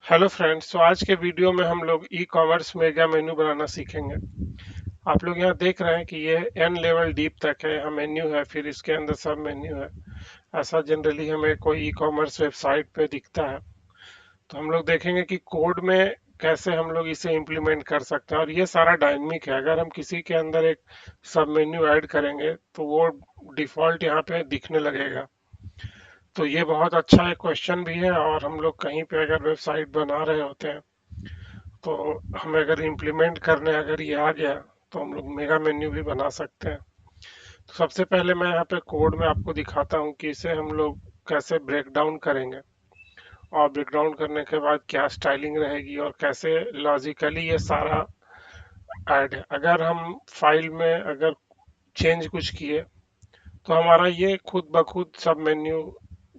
Hello friends. तो आज के वीडियो में हम लोग ई कॉमर्स मेगा मेन्यू बनाना सीखेंगे। आप लोग यहाँ देख रहे हैं कि ये एन लेवल डीप तक है, यहाँ मेन्यू है, फिर इसके अंदर सब मेन्यू है। ऐसा जनरली हमें कोई ई कॉमर्स वेबसाइट पे दिखता है। तो हम लोग देखेंगे कि कोड में कैसे हम लोग इसे इम्प्लीमेंट कर सकते हैं, और ये सारा डायनेमिक है। अगर हम किसी के अंदर एक सब मेन्यू ऐड करेंगे तो वो डिफॉल्ट यहाँ पे दिखने लगेगा। तो ये बहुत अच्छा एक क्वेश्चन भी है, और हम लोग कहीं पे अगर वेबसाइट बना रहे होते हैं तो हमें अगर इम्प्लीमेंट करने अगर ये आ गया तो हम लोग मेगा मेन्यू भी बना सकते हैं। तो सबसे पहले मैं यहाँ पे कोड में आपको दिखाता हूँ कि इसे हम लोग कैसे ब्रेक डाउन करेंगे, और ब्रेक डाउन करने के बाद क्या स्टाइलिंग रहेगी, और कैसे लॉजिकली ये सारा ऐड है। अगर हम फाइल में अगर चेंज कुछ किए तो हमारा ये खुद ब खुद सब मेन्यू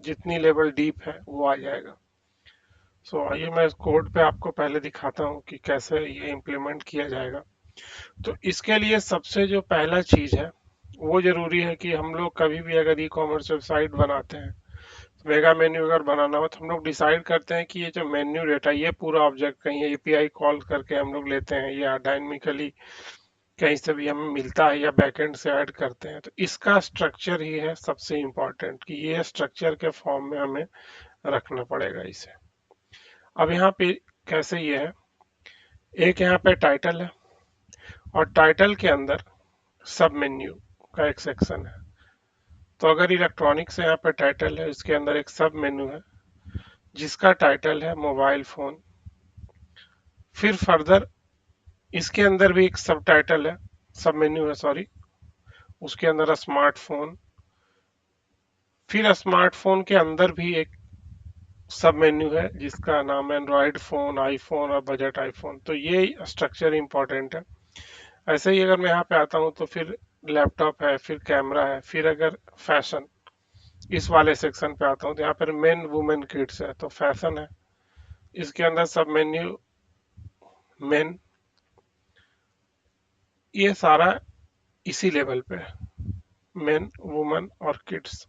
जितनी लेवल डीप है वो आ जाएगा। सो आइए मैं इस कोड पे आपको पहले दिखाता हूँ कि कैसे ये इम्प्लीमेंट किया जाएगा। तो इसके लिए सबसे जो पहला चीज है वो जरूरी है कि हम लोग कभी भी अगर ई कॉमर्स वेबसाइट बनाते हैं, मेगा मेन्यू अगर बनाना हो, तो हम लोग डिसाइड करते हैं कि ये जो मेन्यू डेटा ये पूरा ऑब्जेक्ट कहीं एपीआई कॉल करके हम लोग लेते हैं, या डायनामिकली कहीं से भी हमें मिलता है, या बैकएंड से ऐड करते हैं। तो इसका स्ट्रक्चर ही है सबसे इम्पोर्टेंट, कि ये स्ट्रक्चर के फॉर्म में हमें रखना पड़ेगा इसे। अब यहाँ पे कैसे ये है, एक यहाँ पे टाइटल है, और टाइटल के अंदर सब मेन्यू का एक सेक्शन है। तो अगर इलेक्ट्रॉनिक से यहाँ पे टाइटल है, इसके अंदर एक सब मेन्यू है जिसका टाइटल है मोबाइल फोन। फिर फर्दर इसके अंदर भी एक सब टाइटल है, सब मेन्यू है सॉरी, उसके अंदर स्मार्टफोन। फिर स्मार्टफोन के अंदर भी एक सब मेन्यू है जिसका नाम है एंड्रॉयड फोन, आईफोन और बजट आईफोन। तो ये स्ट्रक्चर इंपॉर्टेंट है। ऐसे ही अगर मैं यहाँ पे आता हूँ तो फिर लैपटॉप है, फिर कैमरा है, फिर अगर फैशन इस वाले सेक्शन पे आता हूँ तो यहाँ पर मेन वुमेन किड्स है, तो फैशन है। इसके अंदर सब मेन्यू मेन, ये सारा इसी लेवल पे है, मेन वुमेन और किड्स।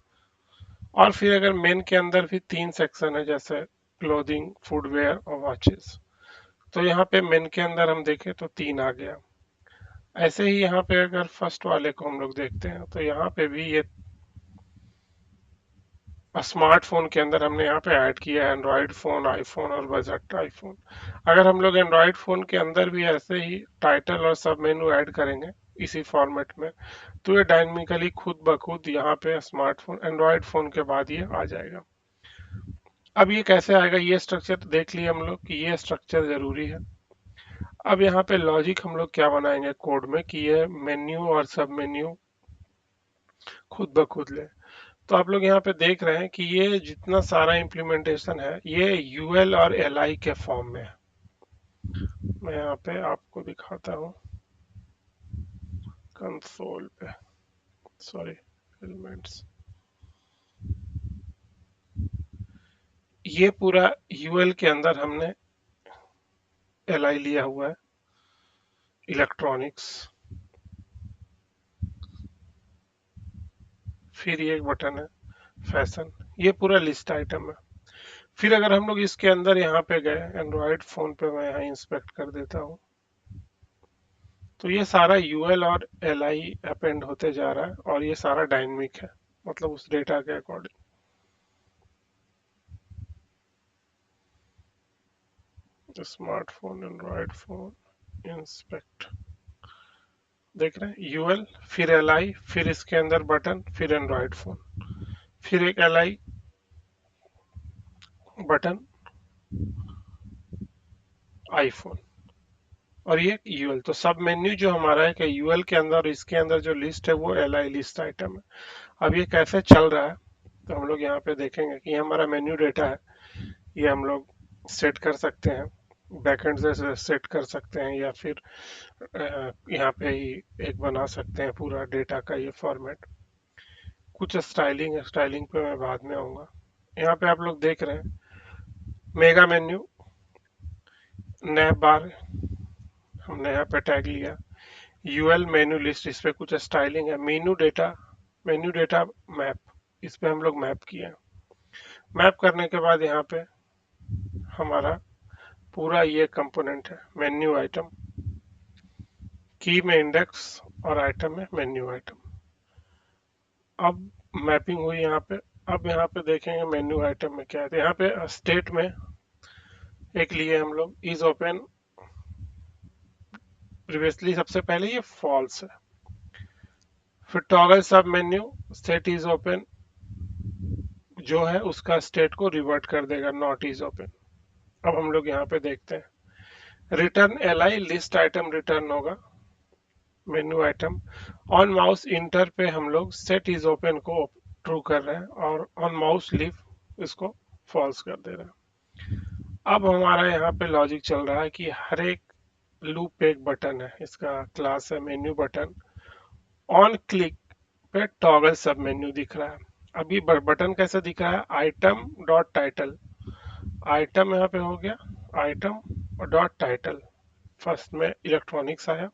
और फिर अगर मेन के अंदर भी तीन सेक्शन है, जैसे क्लोथिंग, फुटवेयर और वॉचेस। तो यहाँ पे मेन के अंदर हम देखें तो तीन आ गया। ऐसे ही यहाँ पे अगर फर्स्ट वाले को हम लोग देखते हैं तो यहाँ पे भी ये स्मार्टफोन के अंदर हमने यहाँ पे ऐड किया है एंड्रॉयड फोन, आईफोन और बजट आईफोन। अगर हम लोग एंड्रॉयड फोन के अंदर भी ऐसे ही टाइटल और सब मेनू ऐड करेंगे इसी फॉर्मेट में, तो ये डायनामिकली खुद ब खुद यहाँ पे स्मार्टफोन एंड्रॉयड फोन के बाद ये आ जाएगा। अब ये कैसे आएगा, ये स्ट्रक्चर तो देख लिए हम लोग कि ये स्ट्रक्चर जरूरी है। अब यहाँ पे लॉजिक हम लोग क्या बनाएंगे कोड में कि ये मेन्यू और सब मेन्यू खुद ब खुद ले। तो आप लोग यहाँ पे देख रहे हैं कि ये जितना सारा इम्प्लीमेंटेशन है ये यूएल और एलआई के फॉर्म में है। मैं यहाँ पे आपको दिखाता हूँ कंसोल पे, सॉरी, एलिमेंट्स। ये पूरा यूएल के अंदर हमने एलआई लिया हुआ है, इलेक्ट्रॉनिक्स। फिर ये एक बटन है फैशन, ये पूरा लिस्ट आइटम है। फिर अगर हम लोग इसके अंदर यहाँ पे गए एंड्रॉयड फोन पे, मैं यहाँ इंस्पेक्ट कर देता हूँ, तो ये सारा यूएल और एलआई अपेंड होते जा रहा है, और ये सारा डायनेमिक है, मतलब उस डेटा के according. Smartphone, Android phone, inspect, देख रहे हैं यूएल, फिर एलआई, फिर इसके अंदर बटन, फिर एंड्रॉयड फोन, फिर एक एलआई बटन, आईफोन, और ये यूएल। तो सब मेन्यू जो हमारा है कि यूएल के अंदर, इसके अंदर जो लिस्ट है वो एलआई लिस्ट आइटम है। अब ये कैसे चल रहा है, तो हम लोग यहाँ पे देखेंगे कि ये हमारा मेन्यू डेटा है। ये हम लोग सेट कर सकते हैं, बैकएंड से सेट कर सकते हैं, या फिर यहाँ पे ही एक बना सकते हैं पूरा डेटा का ये फॉर्मेट। कुछ स्टाइलिंग है, स्टाइलिंग पे मैं बाद में आऊंगा। यहाँ पे आप लोग देख रहे हैं मेगा मेन्यू, नैप बार हमने यहाँ पे टैग लिया, यूएल मेन्यू लिस्ट, इस पे कुछ स्टाइलिंग है, मेन्यू डेटा मैप, इस पे हम लोग मैप किए। मैप करने के बाद यहाँ पे हमारा पूरा ये कंपोनेंट है मेन्यू आइटम, की में इंडेक्स और आइटम में मेन्यू आइटम। अब मैपिंग हुई यहाँ पे। अब यहाँ पे देखेंगे मेन्यू आइटम में क्या है। तो यहाँ पे स्टेट में एक लिए हम लोग इज ओपन, प्रीवियसली सबसे पहले ये फॉल्स है। फिर टॉगल सब मेन्यू स्टेट इज ओपन जो है उसका स्टेट को रिवर्ट कर देगा नॉट इज ओपन। अब हम लोग यहाँ पे देखते हैं return L I list item return होगा menu item. On mouse enter पे हम लोग सेट इज ओपन को ट्रू कर रहे हैं और ऑन माउस लीव इसको फॉल्स कर दे रहे हैं। अब हमारा यहाँ पे लॉजिक चल रहा है कि हर एक लूप पे एक बटन है, इसका क्लास है मेन्यू बटन। ऑन क्लिक पे टॉगल सब मेन्यू दिख रहा है। अभी बटन कैसे दिख रहा है, आइटम डॉट टाइटल, आइटम यहाँ पे हो गया आइटम और डॉट टाइटल, फर्स्ट में इलेक्ट्रॉनिक्स आया,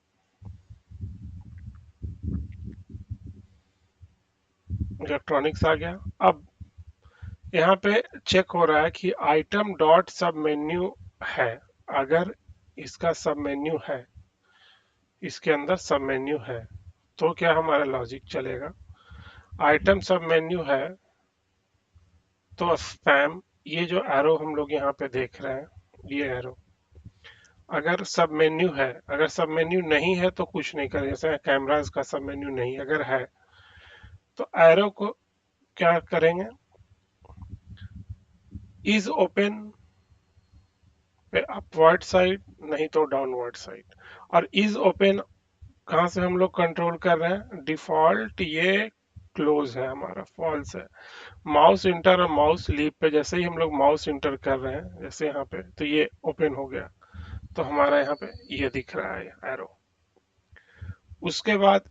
इलेक्ट्रॉनिक्स आ गया। अब यहाँ पे चेक हो रहा है कि आइटम डॉट सब मेन्यू है, अगर इसका सब मेन्यू है, इसके अंदर सब मेन्यू है तो क्या हमारा लॉजिक चलेगा। आइटम सब मेन्यू है तो स्पैम, ये जो एरो हम लोग यहाँ पे देख रहे हैं, ये एरो अगर सब मेन्यू है, अगर सब मेन्यू नहीं है तो कुछ नहीं करें। जैसे कैमराज का सब मेन्यू नहीं, अगर है तो एरो को क्या करेंगे, इज ओपन पे अपवर्ड साइड नहीं तो डाउनवर्ड साइड। और इज ओपन कहाँ से हम लोग कंट्रोल कर रहे हैं, डिफॉल्ट ये क्लोज है हमारा, फॉल्स है। माउस इंटर और माउस लीव पे जैसे ही हम लोग माउस इंटर कर रहे हैं जैसे यहाँ पे, तो ये ओपन हो गया, तो हमारा यहाँ पे ये दिख रहा है एरो। उसके बाद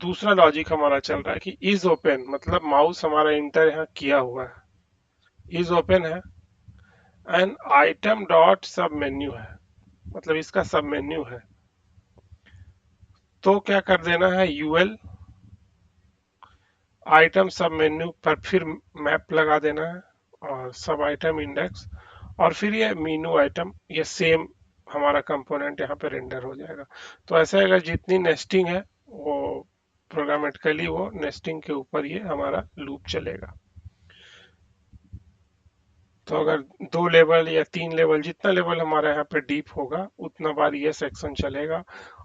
दूसरा लॉजिक हमारा चल रहा है कि इज ओपन मतलब माउस हमारा इंटर यहाँ किया हुआ है, इज ओपन है एंड आइटम डॉट सब मेन्यू है, मतलब इसका सब मेन्यू है। तो क्या कर देना है, यूएल आइटम सब मेन्यू पर फिर मैप लगा देना है और सब आइटम इंडेक्स, और फिर ये मीनू आइटम, ये सेम हमारा कंपोनेंट यहाँ पे रेंडर हो जाएगा। तो ऐसे अगर जितनी नेस्टिंग है वो प्रोग्रामेटिकली वो नेस्टिंग के ऊपर ये हमारा लूप चलेगा। तो अगर 2 लेवल या 3 लेवल, जितना लेवल हमारा यहाँ पे डीप होगा उतना बार ये सेक्शन चलेगा।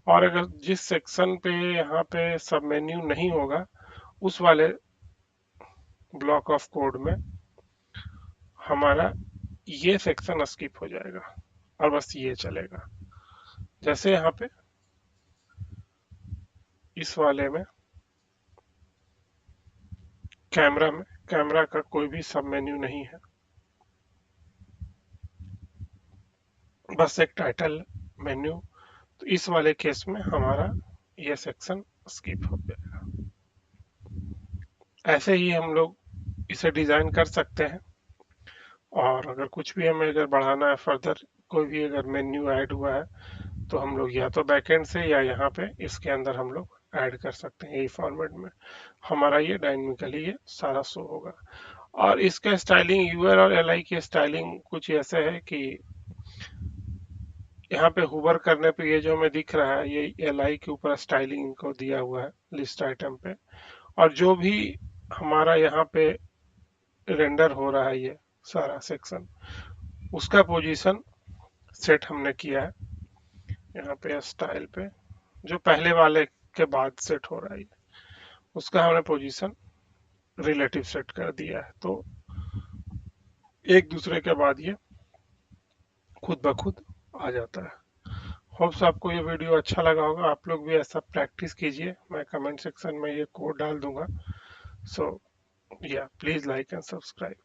और अगर जिस सेक्शन पे यहाँ पे सब मेन्यू नहीं होगा उस वाले ब्लॉक ऑफ कोड में हमारा ये सेक्शन स्किप हो जाएगा और बस ये चलेगा। जैसे यहाँ पे इस वाले में कैमरा का कोई भी सब मेन्यू नहीं है, बस एक टाइटल मेन्यू, तो इस वाले केस में हमारा ये सेक्शन स्किप हो जाएगा। ऐसे ही हम लोग इसे डिजाइन कर सकते हैं। और अगर कुछ भी हमें अगर बढ़ाना है फर्दर, कोई भी अगर मेन्यू ऐड हुआ है तो हम लोग या तो बैकएंड से या यहाँ पे इसके अंदर हम लोग ऐड कर सकते हैं, यही फॉर्मेट में हमारा ये डायनेमिकली ये सारा शो होगा। और इसका स्टाइलिंग यूएल और एलआई की स्टाइलिंग कुछ ऐसे है कि यहाँ पे हुबर करने पे ये जो हमें दिख रहा है ये एलआई के ऊपर स्टाइलिंग इनको दिया हुआ है लिस्ट आइटम पे। और जो भी हमारा यहाँ पे रेंडर हो रहा है ये सारा सेक्शन, उसका पोजीशन सेट हमने किया है यहाँ पे स्टाइल पे, जो पहले वाले के बाद सेट हो रहा है उसका हमने पोजीशन रिलेटिव सेट कर दिया है। तो एक दूसरे के बाद ये खुद ब खुद आ जाता है। होप्स आपको ये वीडियो अच्छा लगा होगा, आप लोग भी ऐसा प्रैक्टिस कीजिए, मैं कमेंट सेक्शन में ये कोड डाल दूंगा। सो या प्लीज लाइक एंड सब्सक्राइब।